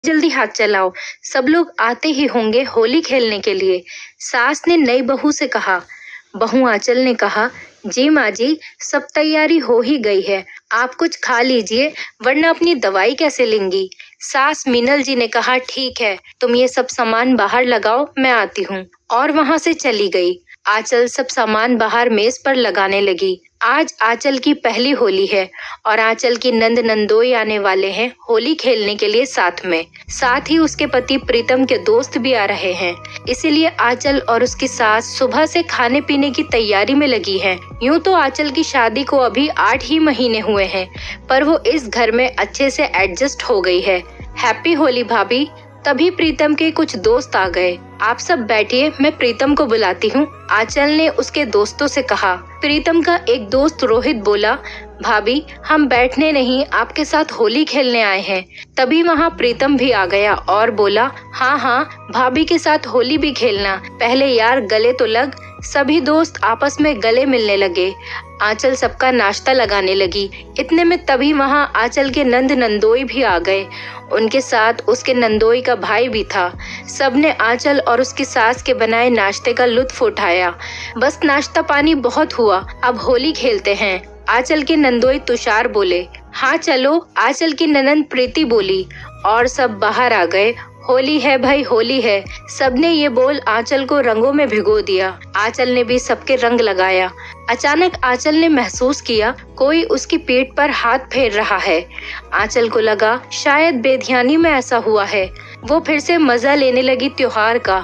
जल्दी हाथ चलाओ, सब लोग आते ही होंगे होली खेलने के लिए। सास ने नई बहू से कहा। बहू आंचल ने कहा, जी माँ जी, सब तैयारी हो ही गई है, आप कुछ खा लीजिए, वरना अपनी दवाई कैसे लेंगी। सास मीनल जी ने कहा, ठीक है, तुम ये सब सामान बाहर लगाओ, मैं आती हूँ। और वहां से चली गई। आंचल सब सामान बाहर मेज पर लगाने लगी। आज आंचल की पहली होली है और आंचल की नंद नंदोई आने वाले हैं होली खेलने के लिए साथ ही उसके पति प्रीतम के दोस्त भी आ रहे हैं। इसीलिए आंचल और उसकी सास सुबह से खाने पीने की तैयारी में लगी है। यूं तो आंचल की शादी को अभी 8 ही महीने हुए हैं, पर वो इस घर में अच्छे से एडजस्ट हो गई है। हैप्पी होली भाभी। तभी प्रीतम के कुछ दोस्त आ गए। आप सब बैठिए, मैं प्रीतम को बुलाती हूँ, आंचल ने उसके दोस्तों से कहा। प्रीतम का एक दोस्त रोहित बोला, भाभी हम बैठने नहीं, आपके साथ होली खेलने आए हैं। तभी वहाँ प्रीतम भी आ गया और बोला, हाँ हाँ, भाभी के साथ होली भी खेलना, पहले यार गले तो लग। सभी दोस्त आपस में गले मिलने लगे। आंचल सबका नाश्ता लगाने लगी। इतने में तभी वहाँ आंचल के नंद नंदोई भी आ गए। उनके साथ उसके नंदोई का भाई भी था। सबने आंचल और उसकी सास के बनाए नाश्ते का लुत्फ उठाया। बस नाश्ता पानी बहुत हुआ, अब होली खेलते हैं। आंचल के नंदोई तुषार बोले, हाँ चलो। आंचल की ननंद प्रीति बोली और सब बाहर आ गए। होली है भाई, होली है। सबने ये बोल आंचल को रंगों में भिगो दिया। आंचल ने भी सबके रंग लगाया। अचानक आंचल ने महसूस किया कोई उसकी पीठ पर हाथ फेर रहा है। आंचल को लगा शायद बेध्यानी में ऐसा हुआ है। वो फिर से मजा लेने लगी त्योहार का।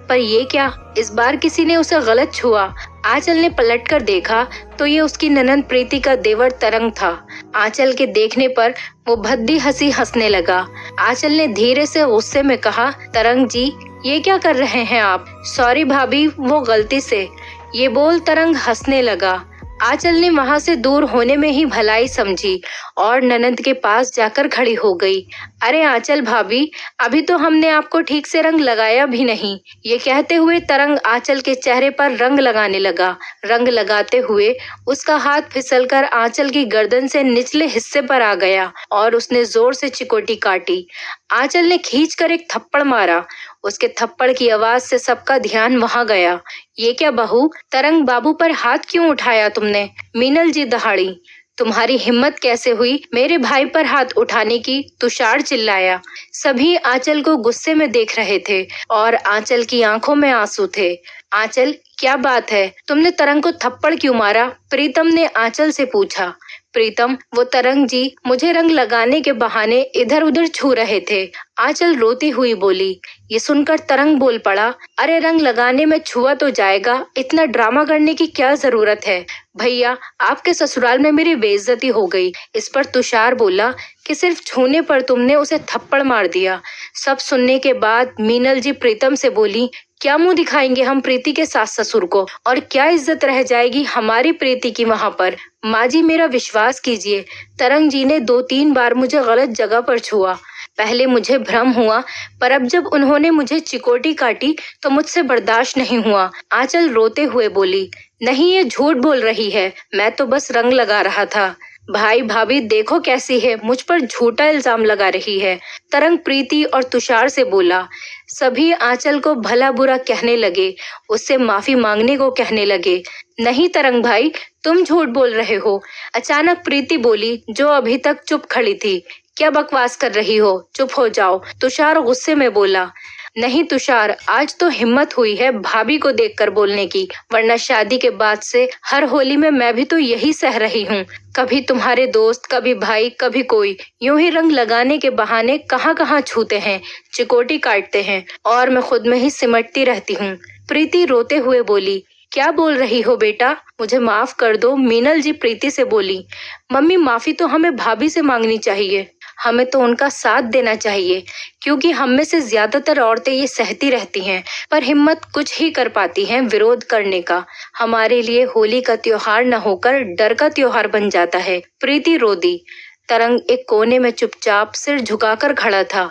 पर ये क्या, इस बार किसी ने उसे गलत छुआ। आंचल ने पलटकर देखा तो ये उसकी ननंद प्रीति का देवर तरंग था। आंचल के देखने पर वो भद्दी हंसी हंसने लगा। आंचल ने धीरे से गुस्से में कहा, तरंग जी, ये क्या कर रहे हैं आप? सॉरी भाभी, वो गलती से। ये बोल तरंग हंसने लगा। आंचल ने वहां से दूर होने में ही भलाई समझी और ननंद के पास जाकर खड़ी हो गई। अरे आंचल भाभी, अभी तो हमने आपको ठीक से रंग लगाया भी नहीं। ये कहते हुए तरंग आंचल के चेहरे पर रंग लगाने लगा। रंग लगाते हुए उसका हाथ फिसलकर आंचल की गर्दन से निचले हिस्से पर आ गया और उसने जोर से चिकोटी काटी। आंचल ने खींचकर एक थप्पड़ मारा। उसके थप्पड़ की आवाज से सबका ध्यान वहां गया। ये क्या बहू, तरंग बाबू पर हाथ क्यों उठाया तुमने? मीनल जी दहाड़ी, तुम्हारी हिम्मत कैसे हुई मेरे भाई पर हाथ उठाने की? तुषार चिल्लाया। सभी आंचल को गुस्से में देख रहे थे और आंचल की आंखों में आंसू थे। आंचल, क्या बात है, तुमने तरंग को थप्पड़ क्यों मारा? प्रीतम ने आंचल से पूछा। प्रीतम, वो तरंग जी मुझे रंग लगाने के बहाने इधर उधर छू रहे थे। आंचल रोती हुई बोली। ये सुनकर तरंग बोल पड़ा, अरे रंग लगाने में छुआ तो जाएगा, इतना ड्रामा करने की क्या जरूरत है? भैया, आपके ससुराल में मेरी बेइज्जती हो गई। इस पर तुषार बोला कि सिर्फ छूने पर तुमने उसे थप्पड़ मार दिया। सब सुनने के बाद मीनल जी प्रीतम से बोली, क्या मुंह दिखाएंगे हम प्रीति के सास ससुर को, और क्या इज्जत रह जाएगी हमारी प्रीति की वहां पर? माँ जी, मेरा विश्वास कीजिए, तरंग जी ने 2-3 बार मुझे गलत जगह पर छुआ। पहले मुझे भ्रम हुआ, पर अब जब उन्होंने मुझे चिकोटी काटी तो मुझसे बर्दाश्त नहीं हुआ। आंचल रोते हुए बोली, नहीं, ये झूठ बोल रही है, मैं तो बस रंग लगा रहा था। भाई भाभी देखो कैसी है, मुझ पर झूठा इल्जाम लगा रही है। तरंग प्रीति और तुषार से बोला। सभी आंचल को भला बुरा कहने लगे, उससे माफी मांगने को कहने लगे। नहीं तरंग भाई, तुम झूठ बोल रहे हो। अचानक प्रीति बोली, जो अभी तक चुप खड़ी थी, क्या बकवास कर रही हो, चुप हो जाओ। तुषार गुस्से में बोला। नहीं तुषार, आज तो हिम्मत हुई है भाभी को देखकर बोलने की, वरना शादी के बाद से हर होली में मैं भी तो यही सह रही हूँ। कभी तुम्हारे दोस्त, कभी भाई, कभी कोई, यूं ही रंग लगाने के बहाने कहाँ कहाँ छूते हैं, चिकोटी काटते हैं, और मैं खुद में ही सिमटती रहती हूँ। प्रीति रोते हुए बोली, क्या बोल रही हो बेटा, मुझे माफ कर दो। मीनल जी प्रीति से बोली। मम्मी, माफी तो हमें भाभी से मांगनी चाहिए, हमें तो उनका साथ देना चाहिए, क्योंकि हम में से ज्यादातर औरतें ये सहती रहती हैं, पर हिम्मत कुछ ही कर पाती हैं विरोध करने का। हमारे लिए होली का त्योहार न होकर डर का त्योहार बन जाता है। प्रीति रो दी। तरंग एक कोने में चुपचाप सिर झुकाकर खड़ा था।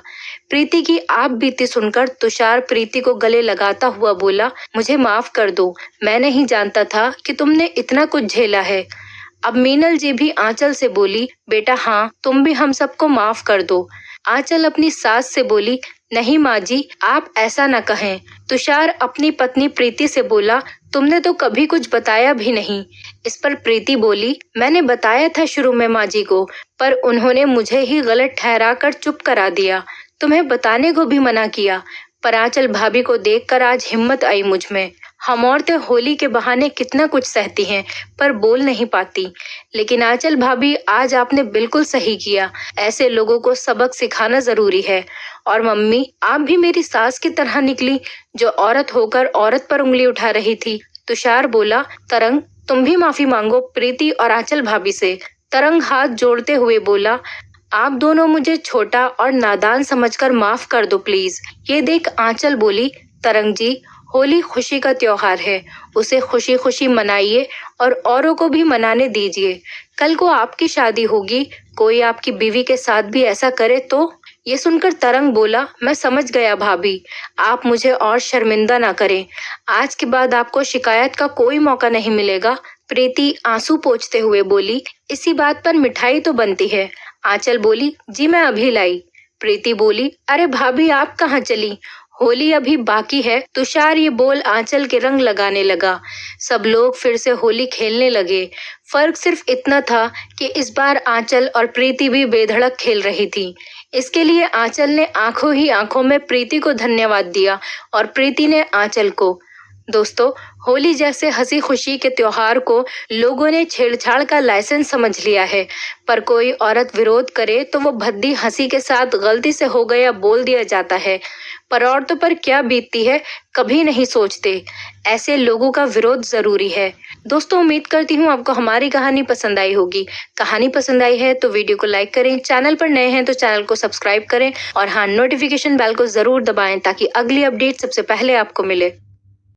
प्रीति की आप बीती सुनकर तुषार प्रीति को गले लगाता हुआ बोला, मुझे माफ कर दो, मैं नहीं जानता था कि तुमने इतना कुछ झेला है। अब मीनल जी भी आंचल से बोली, बेटा हाँ, तुम भी हम सबको माफ कर दो। आंचल अपनी सास से बोली, नहीं माँ जी, आप ऐसा न कहें। तुषार अपनी पत्नी प्रीति से बोला, तुमने तो कभी कुछ बताया भी नहीं। इस पर प्रीति बोली, मैंने बताया था शुरू में माँ जी को, पर उन्होंने मुझे ही गलत ठहरा कर चुप करा दिया। तुम्हें बताने को भी मना किया, पर आंचल भाभी को देखकर आज हिम्मत आई मुझ में। हम औरतें होली के बहाने कितना कुछ सहती हैं, पर बोल नहीं पाती। लेकिन आंचल भाभी, आज आपने बिल्कुल सही किया। ऐसे लोगों को सबक सिखाना जरूरी है। और मम्मी, आप भी मेरी सास की तरह निकली, जो औरत होकर औरत पर उंगली उठा रही थी। तुषार बोला, तरंग, तुम भी माफी मांगो प्रीति और आंचल भाभी से। तरंग हाथ जोड़ते हुए बोला, आप दोनों मुझे छोटा और नादान समझकर माफ कर दो प्लीज। ये देख आंचल बोली, तरंग जी, होली खुशी का त्योहार है, उसे खुशी खुशी मनाइए और औरों को भी मनाने दीजिए। कल को आपकी शादी होगी, कोई आपकी बीवी के साथ भी ऐसा करे तो? ये सुनकर तरंग बोला, मैं समझ गया भाभी, आप मुझे और शर्मिंदा ना करें। आज के बाद आपको शिकायत का कोई मौका नहीं मिलेगा। प्रीति आंसू पोंछते हुए बोली, इसी बात पर मिठाई तो बनती है। आंचल बोली, जी मैं अभी लाई। प्रीति बोली, अरे भाभी, आप कहाँ चली? होली अभी बाकी है। तुषार ये बोल आंचल के रंग लगाने लगा। सब लोग फिर से होली खेलने लगे। फर्क सिर्फ इतना था कि इस बार आंचल और प्रीति भी बेधड़क खेल रही थी। इसके लिए आंचल ने आंखों ही आंखों में प्रीति को धन्यवाद दिया और प्रीति ने आंचल को। दोस्तों, होली जैसे हंसी खुशी के त्योहार को लोगों ने छेड़छाड़ का लाइसेंस समझ लिया है, पर कोई औरत विरोध करे तो वो भद्दी हंसी के साथ गलती से हो गया बोल दिया जाता है। पर औरतों पर क्या बीतती है कभी नहीं सोचते। ऐसे लोगों का विरोध जरूरी है। दोस्तों, उम्मीद करती हूँ आपको हमारी कहानी पसंद आई होगी। कहानी पसंद आई है तो वीडियो को लाइक करें, चैनल पर नए हैं तो चैनल को सब्सक्राइब करें और हाँ, नोटिफिकेशन बेल को जरूर दबाएं ताकि अगली अपडेट सबसे पहले आपको मिले।